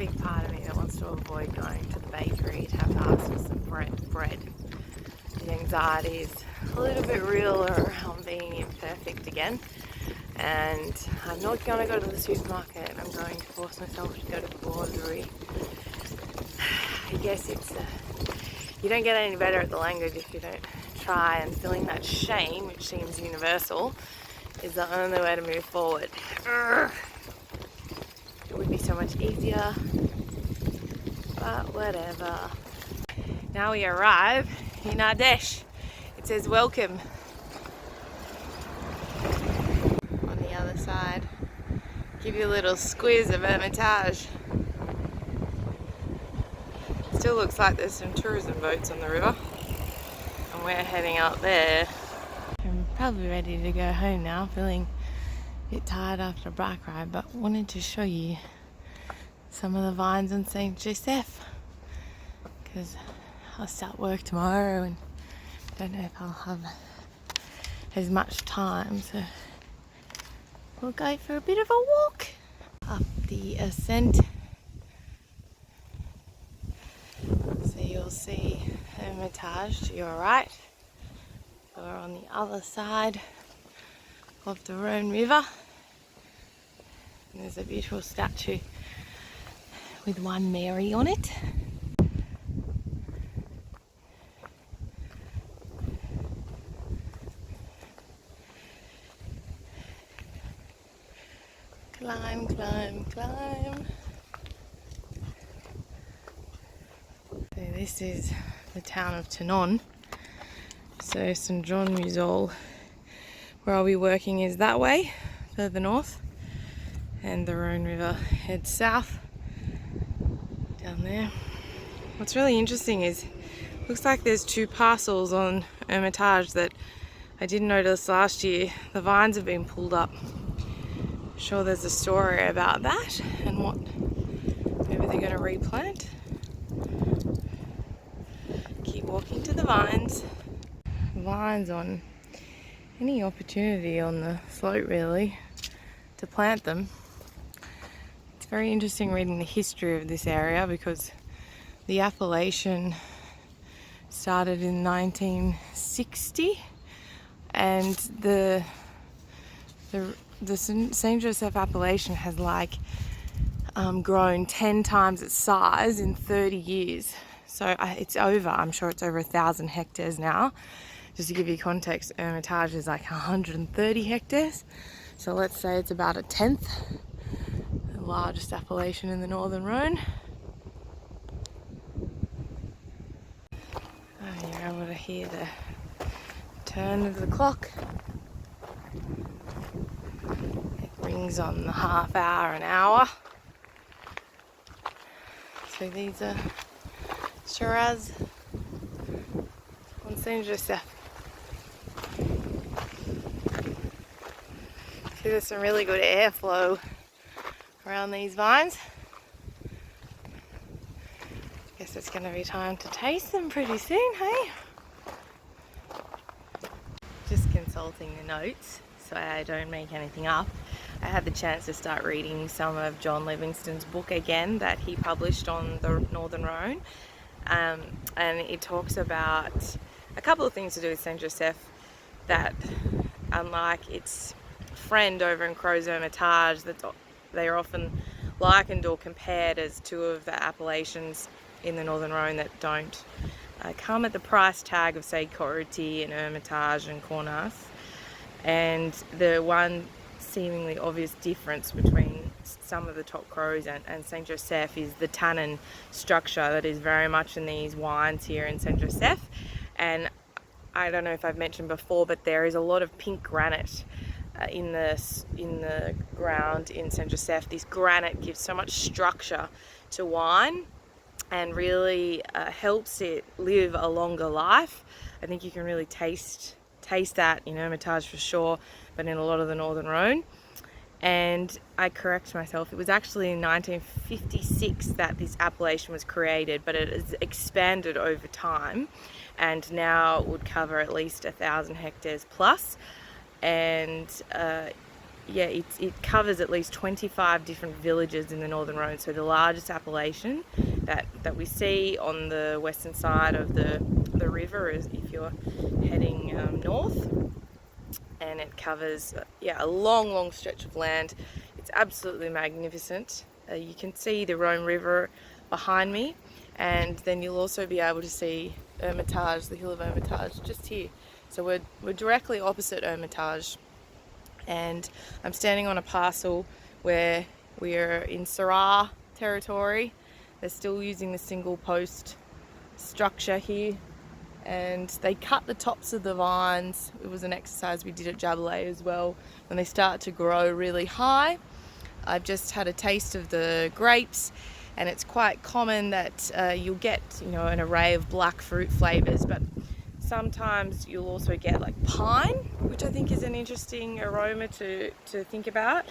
big part of me that wants to avoid going to the bakery to have to ask for some bread. The anxiety is a little bit real around being imperfect again. And I'm not going to go to the supermarket. I'm going to force myself to go to the laundry. I guess you don't get any better at the language if you don't try, and feeling that shame, which seems universal, is the only way to move forward. It would be so much easier, but whatever. Now we arrive in Ardèche. It says welcome on the other side. Give you a little squeeze of Hermitage. Still looks like there's some tourism boats on the river, and we're heading up there. I'm probably ready to go home now, feeling a bit tired after a bike ride, but wanted to show you some of the vines on Saint Joseph because I'll start work tomorrow and don't know if I'll have as much time, so we'll go for a bit of a walk up the ascent. So you'll see Hermitage to your right. We're on the other side of the Rhône River. And there's a beautiful statue with one Mary on it. Climb, climb, climb. So this is the town of Tournon. So St. John Musol, where I'll be working, is that way, further north. And the Rhône River heads south, down there. What's really interesting is, looks like there's two parcels on Hermitage that I didn't notice last year. The vines have been pulled up. I'm sure there's a story about that and what maybe they're going to replant. Keep walking to the vines. Vines on any opportunity on the slope really to plant them. It's very interesting reading the history of this area because the appellation started in 1960 and the Saint Joseph appellation has grown 10 times its size in 30 years. So I'm sure it's over 1,000 hectares now. Just to give you context, Hermitage is like 130 hectares. So let's say it's about a tenth, the largest appellation in the Northern Rhône. Oh, you're able to hear the turn of the clock. It rings on the half hour and hour. So these are Shiraz on Saint Joseph. See, there's some really good airflow around these vines. Guess it's going to be time to taste them pretty soon, hey? Just consulting the notes so I don't make anything up. I had the chance to start reading some of John Livingstone's book again that he published on the Northern Rhône. And it talks about a couple of things to do with Saint Joseph that, unlike its friend over in Crozes Hermitage, that they are often likened or compared as two of the appellations in the Northern Rhône that don't come at the price tag of, say, Cority and Hermitage and Cornas. And the one seemingly obvious difference between some of the top crows and Saint Joseph is the tannin structure that is very much in these wines here in Saint Joseph. And I don't know if I've mentioned before, but there is a lot of pink granite in the ground in Saint Joseph. This granite gives so much structure to wine and really helps it live a longer life. I think you can really taste that in Hermitage for sure, but in a lot of the Northern Rhône. And I correct myself, it was actually in 1956 that this appellation was created, but it has expanded over time and now would cover at least 1,000 hectares plus. And yeah, it covers at least 25 different villages in the Northern Rhône, so the largest appellation that we see on the western side of the river is if you're heading north, and it covers a long stretch of land. It's absolutely magnificent. You can see the Rhône River behind me, and then you'll also be able to see Hermitage, the hill of Hermitage, just here. So we're directly opposite Hermitage, and I'm standing on a parcel where we're in Syrah territory. They're still using the single post structure here, and they cut the tops of the vines. It was an exercise we did at Jabalay as well. When they start to grow really high, I've just had a taste of the grapes, and it's quite common that you'll get, you know, an array of black fruit flavors, but sometimes you'll also get like pine, which I think is an interesting aroma to think about,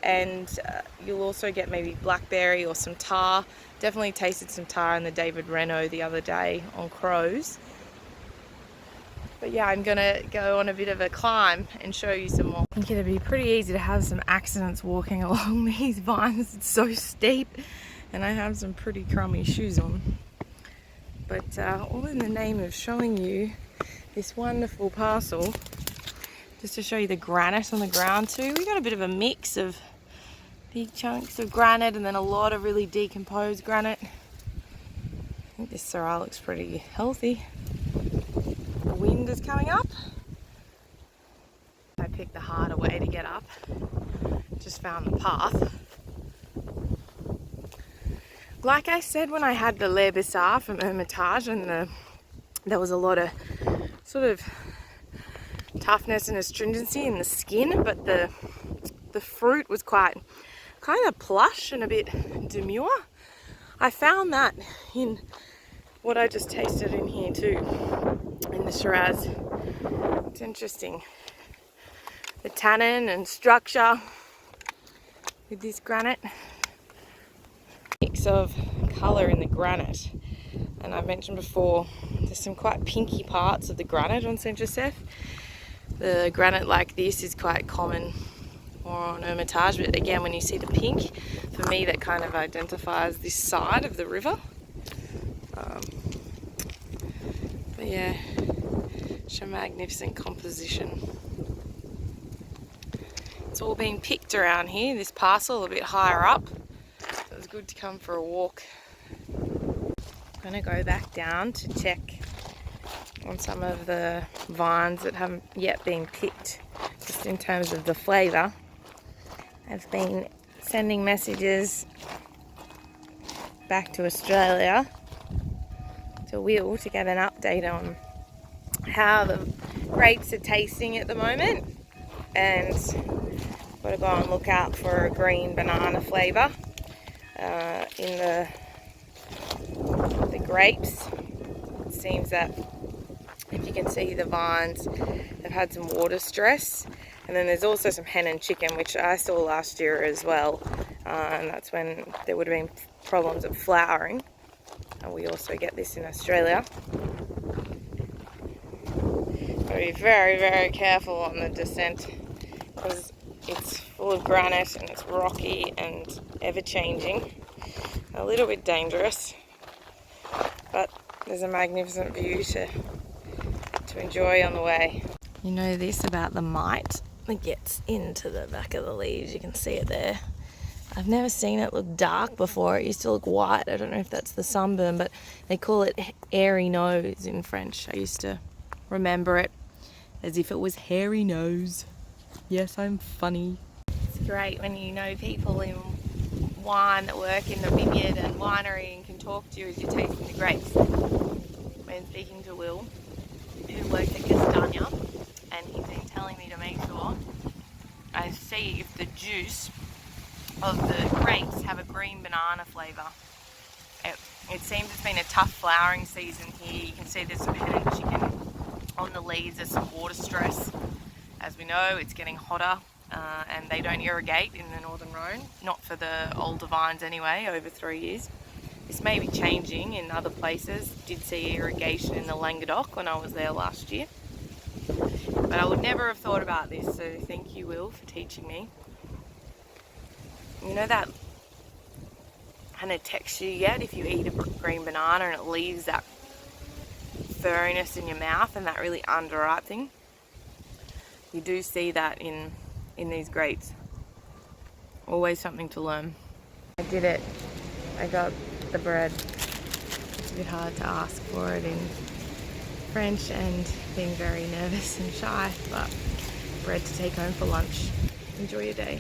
and you'll also get maybe blackberry or some tar. Definitely tasted some tar in the David Reno the other day on crows. But yeah, I'm gonna go on a bit of a climb and show you some more. I think it'd be pretty easy to have some accidents walking along these vines. It's so steep, and I have some pretty crummy shoes on. But all in the name of showing you this wonderful parcel, just to show you the granite on the ground too. We got a bit of a mix of big chunks of granite and then a lot of really decomposed granite. I think this Syrah looks pretty healthy. The wind is coming up. I picked the harder way to get up. Just found the path. Like I said when I had the lait bissar from Hermitage, and there was a lot of sort of toughness and astringency in the skin, but the fruit was quite kind of plush and a bit demure. I found that in what I just tasted in here too, in the Shiraz. It's interesting. The tannin and structure with this granite. Mix of colour in the granite, and I mentioned before there's some quite pinky parts of the granite on Saint Joseph. The granite like this is quite common more on Hermitage, but again, when you see the pink, for me that kind of identifies this side of the river. But yeah, it's a magnificent composition. It's all been picked around here, this parcel a bit higher up. So it's good to come for a walk. I'm going to go back down to check on some of the vines that haven't yet been picked, just in terms of the flavour. I've been sending messages back to Australia to Will to get an update on how the grapes are tasting at the moment, and got to go and look out for a green banana flavour in the grapes. It seems that, if you can see the vines, they've had some water stress, and then there's also some hen and chicken, which I saw last year as well, and that's when there would have been problems of flowering, and we also get this in Australia. Got to be very careful on the descent, because it's full of granite and it's rocky and ever-changing. A little bit dangerous, but there's a magnificent view to enjoy on the way. You know this about the mite that gets into the back of the leaves, you can see it there. I've never seen it look dark before. It used to look white. I don't know if that's the sunburn, but they call it airy nose in French. I used to remember it as if it was hairy nose. Yes, I'm funny. It's great when you know people in wine that work in the vineyard and winery and can talk to you as you're tasting the grapes. When speaking to Will, who works at Castagna, and he's been telling me to make sure I see if the juice of the grapes have a green banana flavour. It seems it's been a tough flowering season here. You can see there's some hen and chicken on the leaves. There's some water stress. As we know, it's getting hotter, and they don't irrigate in the Northern Rhône, not for the older vines anyway, over 3 years. This may be changing in other places. Did see irrigation in the Languedoc when I was there last year. But I would never have thought about this, so thank you, Will, for teaching me. You know that kind of texture you get if you eat a green banana and it leaves that furriness in your mouth and that really underripe thing? You do see that in these grapes. Always something to learn. I did it. I got the bread. It's a bit hard to ask for it in French and being very nervous and shy, but bread to take home for lunch. Enjoy your day.